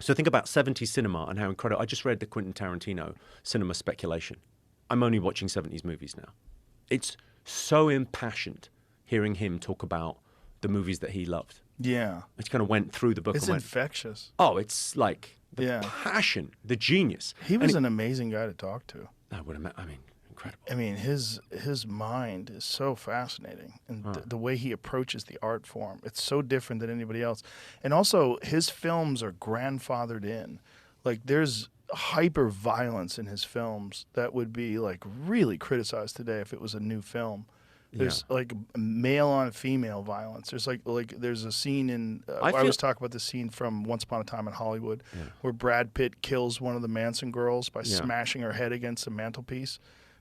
So think about 70s cinema and how incredible. I just read the Quentin Tarantino Cinema Speculation. I'm only watching 70s movies now. It's so impassioned hearing him talk about the movies that he loved. Yeah. It kind of went through the book. It's and went, infectious. oh, it's like the passion, the genius. He was an amazing guy to talk to. I would imagine. I mean, incredible. I mean, his mind is so fascinating, and the way he approaches the art form, it's so different than anybody else. And also, his films are grandfathered in. Like, there's hyper violence in his films that would be like really criticized today if it was a new film. There's like male on female violence. There's there's a scene in I was talking about the scene from Once Upon a Time in Hollywood where Brad Pitt kills one of the Manson girls by smashing her head against the mantelpiece.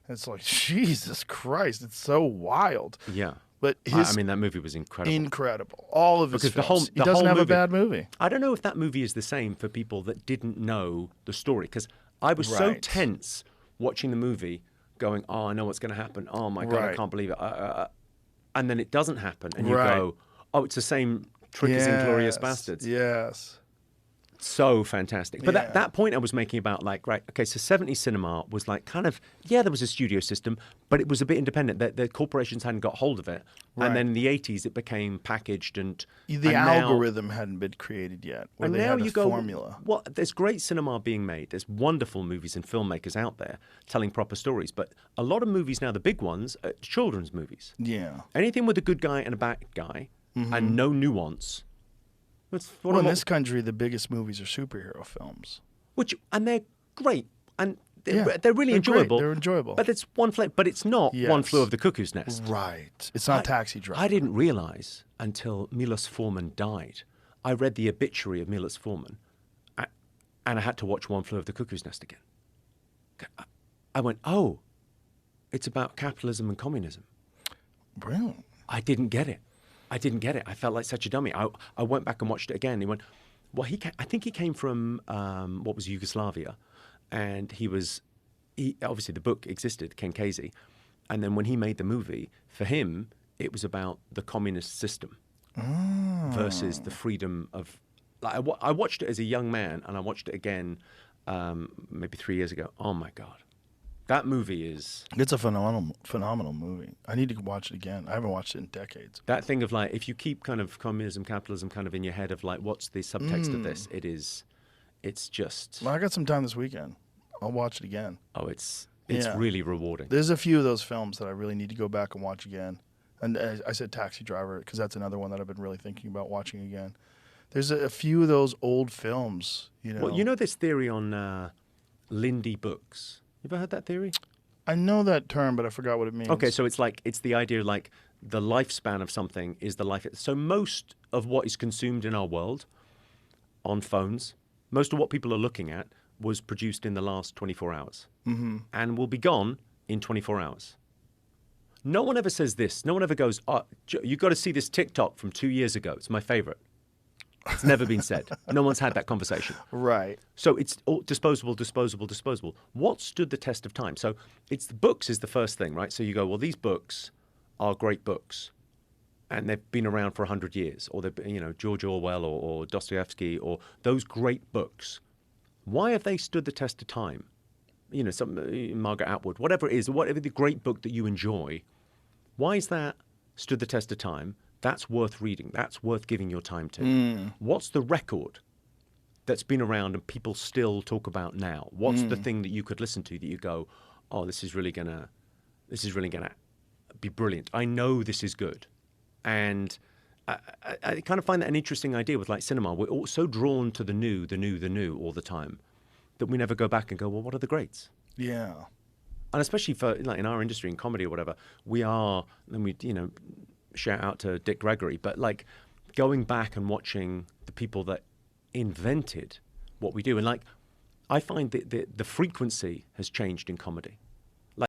And it's like, Jesus Christ, it's so wild. Yeah. But I mean, that movie was incredible. Incredible. All of his films. He doesn't whole have movie, a bad movie. I don't know if that movie is the same for people that didn't know the story, because I was so tense watching the movie going, oh, I know what's going to happen. Oh, my God, I can't believe it. And then it doesn't happen. And you go, oh, it's the same trick as Inglourious Bastards. Yes. So fantastic. But that point I was making about like, right, okay, so 70s cinema was like kind of, there was a studio system, but it was a bit independent. The corporations hadn't got hold of it. Right. And then in the 80s, it became packaged and... The algorithm hadn't been created yet. Where and they now had you a go, formula. well, there's great cinema being made. There's wonderful movies and filmmakers out there telling proper stories. But a lot of movies now, the big ones, are children's movies. Yeah. Anything with a good guy and a bad guy and no nuance... Well, in this country, the biggest movies are superhero films. And they're great. And they're really enjoyable. Great. They're enjoyable. But it's but it's not One Flew Over the Cuckoo's Nest. Right. It's not Taxi Driver. I didn't realize until Milos Forman died. I read the obituary of Milos Forman, and I had to watch One Flew Over the Cuckoo's Nest again. I went, oh, it's about capitalism and communism. Brilliant. I didn't get it. I felt like such a dummy. I went back and watched it again. He went, well, I think he came from what was Yugoslavia, and he obviously the book existed, Ken Kesey, and then when he made the movie, for him it was about the communist system versus the freedom of. Like I watched it as a young man, and I watched it again maybe 3 years ago. Oh my God. That movie is... It's a phenomenal movie. I need to watch it again. I haven't watched it in decades. That thing of like, if you keep kind of communism, capitalism kind of in your head of like, what's the subtext of this? It's just... Well, I got some time this weekend. I'll watch it again. Oh, it's really rewarding. There's a few of those films that I really need to go back and watch again. And I said Taxi Driver because that's another one that I've been really thinking about watching again. There's a few of those old films, Well, you know this theory on Lindy Books? You ever heard that theory? I know that term, but I forgot what it means. Okay, so it's the idea like the lifespan of something is the life. So most of what is consumed in our world on phones, most of what people are looking at was produced in the last 24 hours and will be gone in 24 hours. No one ever says this. No one ever goes, oh, you've got to see this TikTok from 2 years ago. It's my favorite. It's never been said. No one's had that conversation. Right. So it's all disposable. What stood the test of time? So it's the books is the first thing, right? So you go, well, these books are great books, and they've been around for 100 years, or they've George Orwell or Dostoevsky or those great books. Why have they stood the test of time? Some Margaret Atwood, whatever it is, whatever the great book that you enjoy. Why is that stood the test of time? That's worth reading. That's worth giving your time to. What's the record that's been around and people still talk about now? What's the thing that you could listen to that you go, oh, this is really gonna be brilliant. I know this is good. And I kind of find that an interesting idea with like cinema. We're all so drawn to the new all the time that we never go back and go, well, what are the greats? Yeah. And especially for like in our industry, in comedy or whatever, shout out to Dick Gregory, but like going back and watching the people that invented what we do. And like, I find that the frequency has changed in comedy.